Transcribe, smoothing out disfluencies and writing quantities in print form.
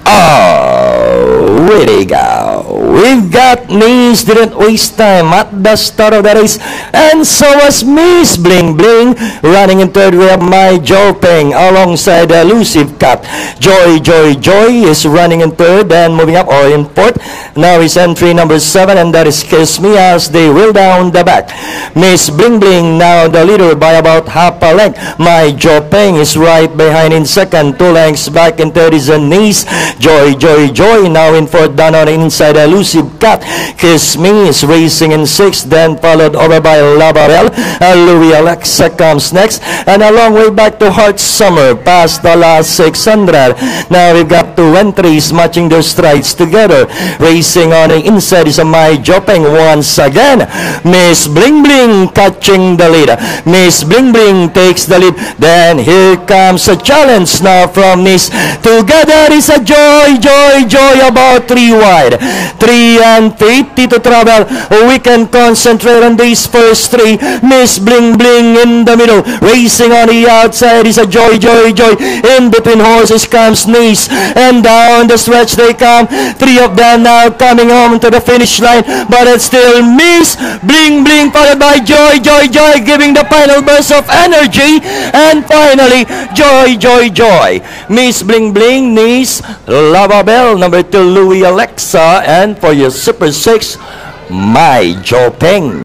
Oh, really go. We've got Miss Didn't Waste Time at the start of the race. And so was Miss Bling Bling. Running in third, we have My Jopeng alongside Elusive Cat. Joy is running in third and moving up, or in fourth. Now is entry number 7, and that is Kiss Me as they wheel down the back. Miss Bling Bling now the leader by about half a length. My Jopeng is right behind in second. 2 lengths back in third is Nice. Joy now in fourth, down on the inside Elusive Cat. Kiss Me is racing in sixth, then followed over by Labarel. Louis Alexa comes next, and a long way back to Heart Summer past the last 600. Now we've got 2 entries matching their strides together. Racing on the inside is My Jopeng once again. Miss Bling Bling catching the lead. Miss Bling Bling takes the lead. Then here comes a challenge now from Nice. Together is a Joy about 3 wide. 3:50 to travel. We can concentrate on these first 3. Miss Bling Bling in the middle. Racing on the outside is a Joy. In between horses comes Nice. And down the stretch they come. 3 of them now coming home to the finish line. But it's still Miss Bling Bling followed by Joy giving the final burst of energy. And finally, Joy. Miss Bling Bling, Nice, Lavabel, number 2, Louis Alexa, and for your Super 6, My Jopeng.